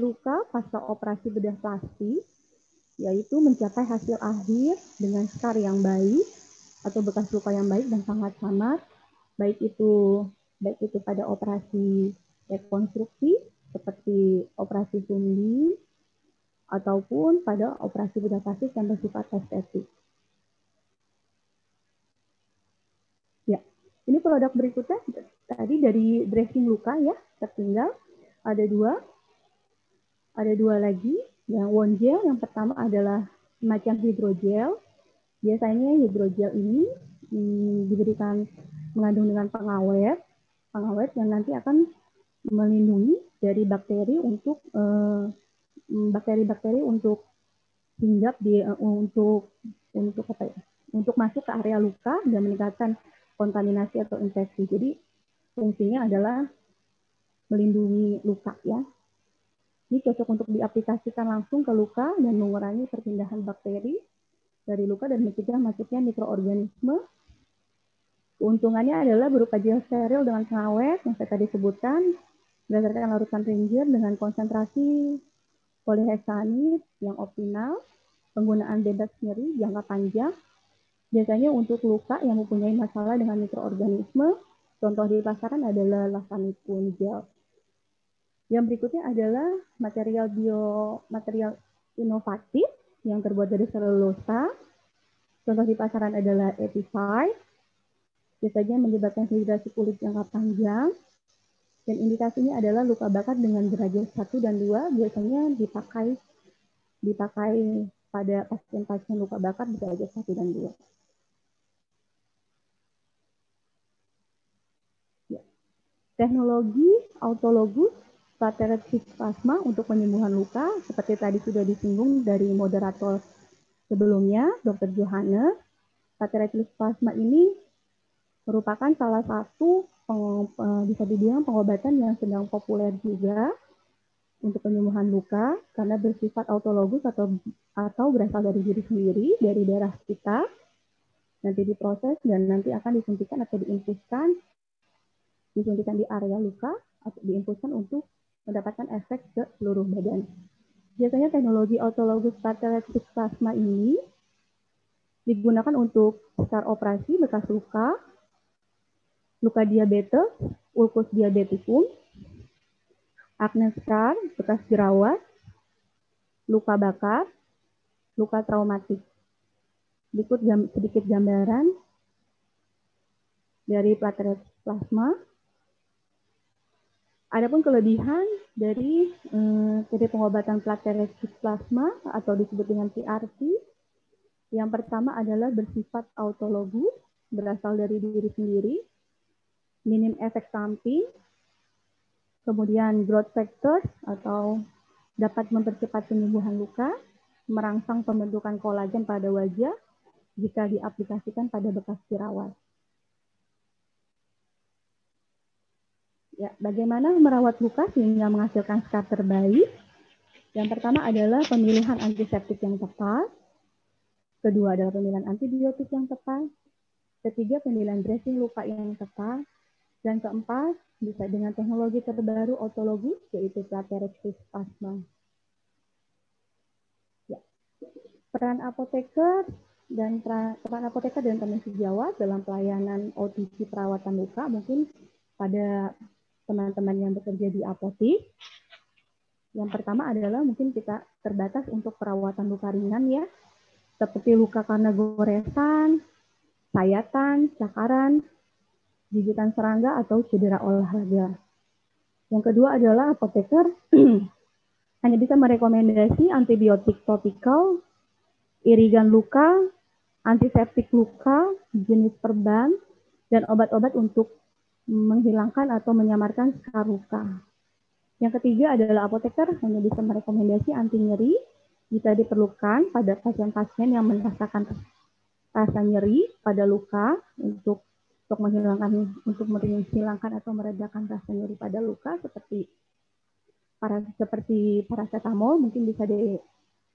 luka pasca operasi bedah plastik, yaitu mencapai hasil akhir dengan skar yang baik atau bekas luka yang baik dan sangat samar, baik itu pada operasi rekonstruksi seperti operasi sumbi ataupun pada operasi bedah plastik yang bersifat estetik. Ya, ini produk berikutnya tadi dari dressing luka ya, tertinggal ada dua lagi. Yang wound gel yang pertama adalah semacam hidrogel. Biasanya hidrogel ini diberikan mengandung dengan pengawet yang nanti akan melindungi dari bakteri untuk bakteri-bakteri untuk hinggap di untuk apa ya? Untuk masuk ke area luka dan meningkatkan kontaminasi atau infeksi. Jadi fungsinya adalah melindungi luka ya. Ini cocok untuk diaplikasikan langsung ke luka dan mengurangi perpindahan bakteri dari luka dan mencegah masuknya mikroorganisme. Keuntungannya adalah berupa gel steril dengan pengawet yang saya tadi sebutkan, berdasarkan larutan Ranger dengan konsentrasi poliheksanid yang optimal, penggunaan bebas nyeri jangka panjang, biasanya untuk luka yang mempunyai masalah dengan mikroorganisme. Contoh di pasaran adalah lastamicum gel. Yang berikutnya adalah material inovatif yang terbuat dari selulosa. Contoh di pasaran adalah Epify, biasanya menyebabkan dehidrasi kulit jangka panjang. Dan indikasinya adalah luka bakar dengan derajat 1 dan 2, biasanya dipakai pada pasien-pasien luka bakar derajat 1 dan 2. Ya. Teknologi autologus plateresis plasma untuk penyembuhan luka, seperti tadi sudah disinggung dari moderator sebelumnya, Dr. Johannes. Plateresis plasma ini merupakan salah satu bisa dibilang pengobatan yang sedang populer juga untuk penyembuhan luka karena bersifat autologus atau berasal dari diri sendiri, dari darah kita, nanti diproses dan nanti akan disuntikan atau diinfuskan di area luka atau diinfuskan untuk mendapatkan efek ke seluruh badan. Biasanya teknologi autologus plateresis plasma ini digunakan untuk skar operasi bekas luka diabetes, ulcus diabeticum, acne scar, bekas jerawat, luka bakar, luka traumatik. Berikut sedikit gambaran dari plateresis plasma. Adapun kelebihan dari pengobatan plateresis plasma atau disebut dengan PRP, yang pertama adalah bersifat autologus, berasal dari diri sendiri, minim efek samping, kemudian growth factor atau dapat mempercepat penyembuhan luka, merangsang pembentukan kolagen pada wajah jika diaplikasikan pada bekas jerawat. Ya, bagaimana merawat luka sehingga menghasilkan skar terbaik? Yang pertama adalah pemilihan antiseptik yang tepat. Kedua adalah pemilihan antibiotik yang tepat. Ketiga, pemilihan dressing luka yang tepat. Dan keempat, bisa dengan teknologi terbaru autologus, yaitu plateresis plasma. Ya. Peran apoteker dan teknisi sejawat dalam pelayanan OTC perawatan luka mungkin pada teman-teman yang bekerja di apotik. Yang pertama adalah mungkin kita terbatas untuk perawatan luka ringan ya, seperti luka karena goresan, sayatan, cakaran, gigitan serangga, atau cedera olahraga. Yang kedua adalah apoteker hanya bisa merekomendasi antibiotik topikal, irigan luka, antiseptik luka, jenis perban, dan obat-obat untuk menghilangkan atau menyamarkan skar luka. Yang ketiga adalah apoteker hanya bisa merekomendasi anti nyeri jika diperlukan pada pasien-pasien yang merasakan rasa nyeri pada luka untuk menghilangkan atau meredakan rasa nyeri pada luka seperti paracetamol mungkin bisa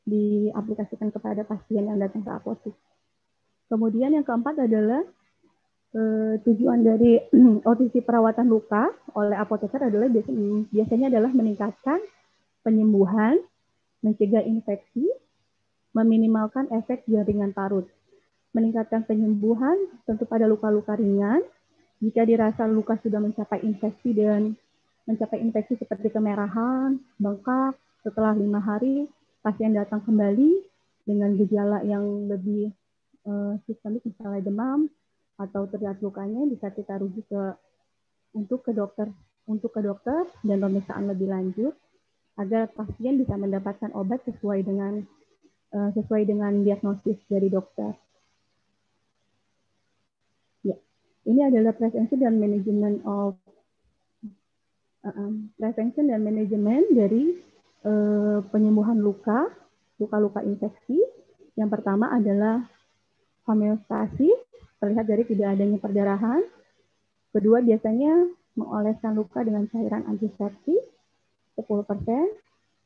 diaplikasikan kepada pasien yang datang ke apotek. Kemudian yang keempat adalah tujuan dari OTC perawatan luka oleh apoteker adalah biasanya adalah meningkatkan penyembuhan, mencegah infeksi, meminimalkan efek jaringan parut, meningkatkan penyembuhan tentu pada luka-luka ringan. Jika dirasa luka sudah mencapai infeksi seperti kemerahan, bengkak, setelah 5 hari pasien datang kembali dengan gejala yang lebih sistemik, misalnya demam atau terlihat lukanya, bisa kita rujuk untuk ke dokter dan pemeriksaan lebih lanjut agar pasien bisa mendapatkan obat sesuai dengan diagnosis dari dokter. Ya, ini adalah prevention dan manajemen dari penyembuhan luka-luka infeksi. Yang pertama adalah homeostasi, terlihat dari tidak adanya perdarahan. Kedua, biasanya mengoleskan luka dengan cairan antiseptik 10%,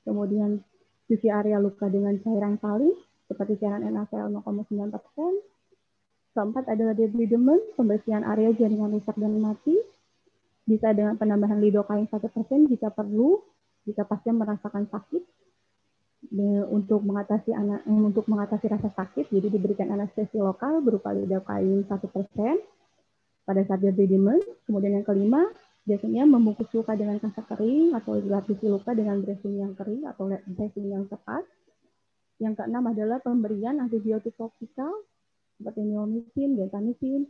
kemudian cuci area luka dengan cairan saline seperti cairan NaCl 0,9%. Keempat adalah debridement, pembersihan area jaringan rusak dan mati, bisa dengan penambahan lidocaine 1% jika perlu, jika pasien merasakan sakit. Untuk mengatasi rasa sakit, jadi diberikan anestesi lokal berupa lidocaine 1% pada saat debridement. Kemudian yang kelima, biasanya membungkus luka dengan kaca kering atau dilapisi luka dengan dressing yang kering atau dressing yang tepat. Yang keenam adalah pemberian antibiotik topikal seperti neomycin, gentamicin,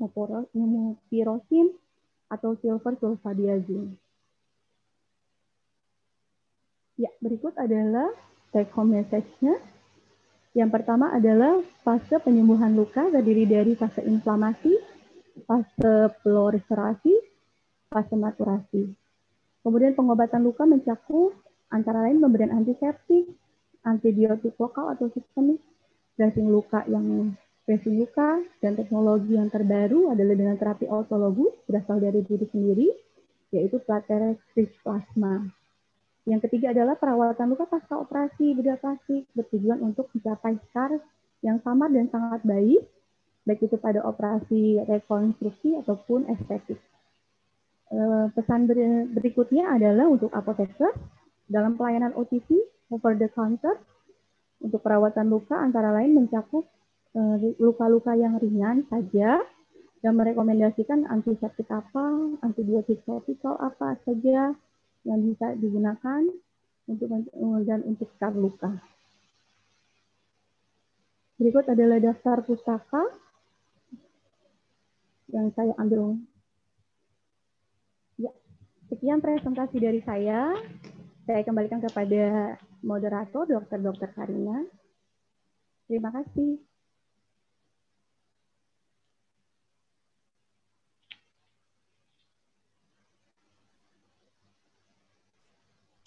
mupirocin, atau silver sulfadiazine. Ya, berikut adalah take home message-nya. Yang pertama adalah fase penyembuhan luka terdiri dari fase inflamasi, fase proliferasi, fase maturasi. Kemudian pengobatan luka mencakup antara lain pemberian antiseptik, antibiotik lokal atau sistemik, dressing luka, dan teknologi yang terbaru adalah dengan terapi autologus berasal dari diri sendiri, yaitu platerescis plasma. Yang ketiga adalah perawatan luka pasca operasi bedah plastik bertujuan untuk mencapai skar yang samar dan sangat baik itu pada operasi rekonstruksi ataupun estetik. Pesan berikutnya adalah untuk apoteker dalam pelayanan OTC over the counter untuk perawatan luka antara lain mencakup luka-luka yang ringan saja dan merekomendasikan antiseptik apa, antibiotik topikal apa saja yang bisa digunakan untuk skar luka. Berikut adalah daftar pustaka yang saya ambil. Ya, sekian presentasi dari saya. Saya kembalikan kepada moderator, Dr. Karina. Terima kasih.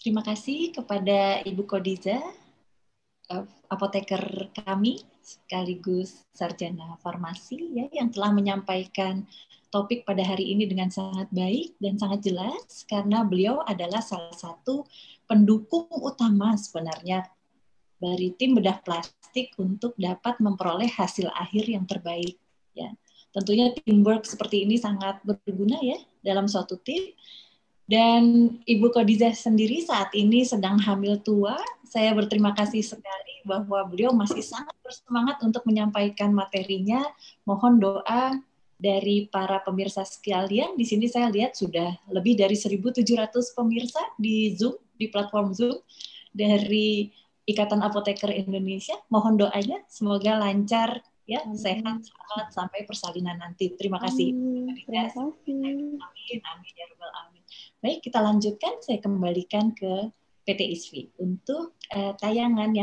Terima kasih kepada Ibu Khadiza, apoteker kami sekaligus sarjana farmasi ya, yang telah menyampaikan topik pada hari ini dengan sangat baik dan sangat jelas karena beliau adalah salah satu pendukung utama sebenarnya dari tim bedah plastik untuk dapat memperoleh hasil akhir yang terbaik ya. Tentunya teamwork seperti ini sangat berguna ya dalam suatu tim. Dan Ibu Khadiza sendiri saat ini sedang hamil tua. Saya berterima kasih sekali bahwa beliau masih sangat bersemangat untuk menyampaikan materinya. Mohon doa dari para pemirsa sekalian. Di sini saya lihat sudah lebih dari 1.700 pemirsa di Zoom, di platform Zoom dari Ikatan Apoteker Indonesia. Mohon doanya semoga lancar ya, sehat, selamat sampai persalinan nanti. Terima kasih. Terima kasih. Amin, amin ya rabbal alamin. Baik, kita lanjutkan. Saya kembalikan ke PT ISFI untuk tayangan yang